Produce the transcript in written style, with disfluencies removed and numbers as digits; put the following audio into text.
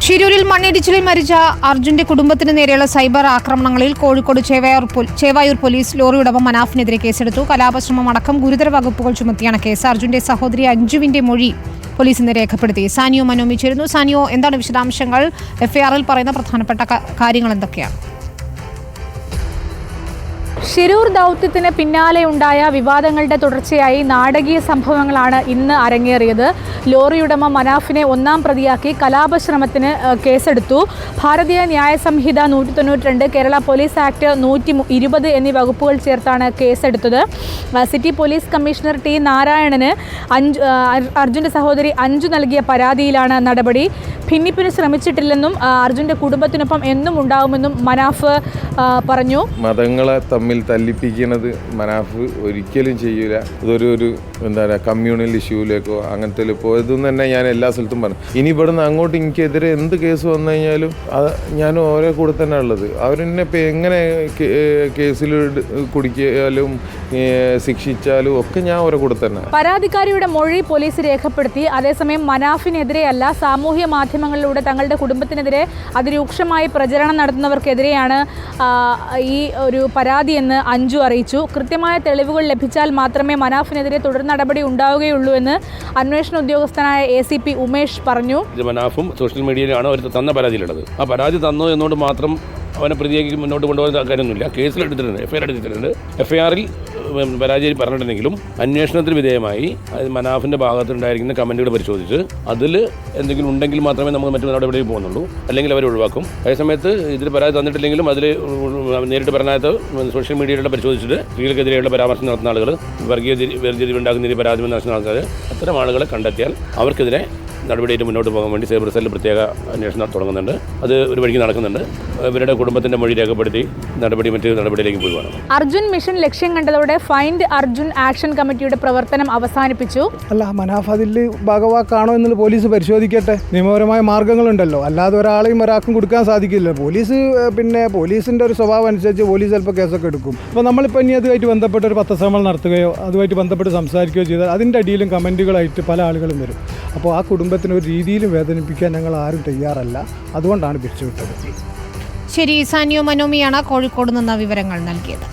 ഷിരൂരിൽ മണ്ണിടിച്ചിലിൽ മരിച്ച അർജുന്റെ കുടുംബത്തിന് നേരെയുള്ള സൈബർ ആക്രമണങ്ങളിൽ കോഴിക്കോട് ചേവായൂർ പോലീസ് ലോറി ഉടമ മനാഫിനെതിരെ കേസെടുത്തു. കലാപശ്രമം അടക്കം ഗുരുതര വകുപ്പുകൾ ചുമത്തിയാണ് കേസ്. അർജുന്റെ സഹോദരി അഞ്ജുവിന്റെ മൊഴി പോലീസ് ഇന്ന് രേഖപ്പെടുത്തി. സാനിയോ മനോമി ചേരുന്നു. സാനിയോ, എന്താണ് വിശദാംശങ്ങൾ? എഫ്ഐആറിൽ പറയുന്ന പ്രധാനപ്പെട്ട കാര്യങ്ങൾ എന്തൊക്കെയാണ്? ഷിരൂർ ദൗത്യത്തിന് പിന്നാലെയുണ്ടായ വിവാദങ്ങളുടെ തുടർച്ചയായി നാടകീയ സംഭവങ്ങളാണ് ഇന്ന് അരങ്ങേറിയത്. ലോറിയുടമ മനാഫിനെ ഒന്നാം പ്രതിയാക്കി കലാപശ്രമത്തിന് കേസെടുത്തു. ഭാരതീയ ന്യായ സംഹിത 192, കേരള പോലീസ് ആക്ട് 120 എന്നീ വകുപ്പുകൾ ചേർത്താണ് കേസെടുത്തത്. സിറ്റി പോലീസ് കമ്മീഷണർ ടി നാരായണന് അർജുൻ്റെ സഹോദരി അഞ്ജു നൽകിയ പരാതിയിലാണ് നടപടി. ഭിന്നിപ്പിന് ശ്രമിച്ചിട്ടില്ലെന്നും അർജുൻ്റെ കുടുംബത്തിനൊപ്പം എന്നും ഉണ്ടാവുമെന്നും മനാഫ് പറഞ്ഞു. മതങ്ങളെ തമ്മിൽ തല്ലിപ്പിക്കുന്നത് മനാഫ് ഒരിക്കലും ചെയ്യൂല. ഇതൊരു എന്താ പറയുക, കമ്മ്യൂണൽ ഇഷ്യൂലേക്കോ അങ്ങനത്തെ പോയതെന്ന് തന്നെ ഞാൻ എല്ലാ സ്ഥലത്തും പറഞ്ഞു. ഇനി ഇവിടുന്ന് അങ്ങോട്ട് എനിക്കെതിരെ എന്ത് കേസ് വന്നു കഴിഞ്ഞാലും ഞാൻ ഓരോ കൂടെ തന്നെ ഉള്ളത്. അവരെന്നെ ഇപ്പം എങ്ങനെ കേസിൽ കുടിക്കാലും ശിക്ഷിച്ചാലും ഒക്കെ ഞാൻ ഓരോ കൂടെ തന്നെ. പരാതിക്കാരിയുടെ മൊഴി പോലീസ് രേഖപ്പെടുത്തി. അതേസമയം മനാഫിനെതിരെയല്ല, സാമൂഹ്യ മാധ്യമങ്ങളിലൂടെ തങ്ങളുടെ കുടുംബത്തിനെതിരെ അതിരൂക്ഷമായി പ്രചരണം നടത്തുന്നവർക്കെതിരെയാണ് ഈ ഒരു പരാതി എന്ന് അഞ്ജു അറിയിച്ചു. കൃത്യമായ തെളിവുകൾ ലഭിച്ചാൽ മാത്രമേ മനാഫിനെതിരെ തുടർ നടപടി ഉണ്ടാവുകയുള്ളൂ എന്ന് അന്വേഷണ ഉദ്യോഗസ്ഥനായ ACP ഉമേഷ് പറഞ്ഞു. മനാഫും സോഷ്യൽ മീഡിയയിലാണ് അവർ തന്ന പരാതിയിലുള്ളത്. ആ പരാതി തന്നു എന്നുകൊണ്ട് മാത്രം അവനെ പ്രതിയാക്കി മുന്നോട്ട് കൊണ്ടുപോകുന്ന കാര്യമൊന്നുമില്ല. കേസിലെടുത്തിട്ടുണ്ട്, FIR എടുത്തിട്ടുണ്ട്. FIRൽ പരാജയം പറഞ്ഞിട്ടുണ്ടെങ്കിലും അന്വേഷണത്തിന് വിധേയമായി മനാഫിൻ്റെ ഭാഗത്തുണ്ടായിരിക്കുന്ന കമൻറ്റുകൾ പരിശോധിച്ച് അതിൽ എന്തെങ്കിലും ഉണ്ടെങ്കിൽ മാത്രമേ നമുക്ക് മറ്റു നടപടിയിൽ പോകുന്നുള്ളൂ, അല്ലെങ്കിൽ അവർ ഒഴിവാക്കും. അതേസമയത്ത് ഇതിൽ പരാതി തന്നിട്ടില്ലെങ്കിലും അതിൽ നേരിട്ട് പറഞ്ഞാൽ സോഷ്യൽ മീഡിയയിലൂടെ പരിശോധിച്ചിട്ട് സ്ത്രീകൾക്കെതിരെയുള്ള പരാമർശം നടത്തുന്ന ആളുകൾ, വേർതിരിവ് ഉണ്ടാക്കുന്ന പരാതി നടത്തുന്ന ആൾക്കാർ, അത്തരം ആളുകളെ കണ്ടെത്തിയാൽ അവർക്കെതിരെ നടപടിയായിട്ട് മുന്നോട്ട് പോകാൻ വേണ്ടി സൈബർ സെല്ല് പ്രത്യേക അന്വേഷണം തുടങ്ങുന്നുണ്ട്. അത് ഒരു വഴിക്ക് നടക്കുന്നുണ്ട്. ഇവരുടെ കുടുംബത്തിൻ്റെ മൊഴി രേഖപ്പെടുത്തി മറ്റു നടപടിയിലേക്ക് പോവുകയാണ്. അർജുൻ മിഷൻ ലക്ഷ്യം കണ്ടതോടെ ഫൈൻഡ് അർജുൻ ആക്ഷൻ കമ്മിറ്റിയുടെ പ്രവർത്തനം അവസാനിപ്പിച്ചു. മനാഫ് അതിൽ ഭാഗവാക്കാണോ എന്നുള്ളത് പോലീസ് പരിശോധിക്കട്ടെ. നിയമപരമായ മാർഗ്ഗങ്ങളുണ്ടല്ലോ, അല്ലാതെ ഒരാളെയും കൊടുക്കാൻ സാധിക്കില്ല. പോലീസിൻ്റെ ഒരു സ്വഭാവം അനുസരിച്ച് പോലീസ് ചിലപ്പോൾ കേസൊക്കെ എടുക്കും. അപ്പോൾ നമ്മളിപ്പോൾ ഇനി അതുമായിട്ട് ബന്ധപ്പെട്ട് ഒരു പത്രസമ്മേളനം നടത്തുകയോ അതുമായിട്ട് ബന്ധപ്പെട്ട് സംസാരിക്കുകയോ ചെയ്താൽ അതിൻ്റെ അടിയിലും കമൻറ്റുകളായിട്ട് പല ആളുകളും വരും. അപ്പോൾ ആ കുടുംബത്തിന് ഒരു രീതിയിലും വേദനിപ്പിക്കാൻ ഞങ്ങൾ ആരും തയ്യാറല്ല. അതുകൊണ്ടാണ് പിരിച്ചുവിട്ടത്. ശരി, സാനിയോ മനോമിയാണ് കോഴിക്കോട് നിന്ന് വിവരങ്ങൾ നൽകിയത്.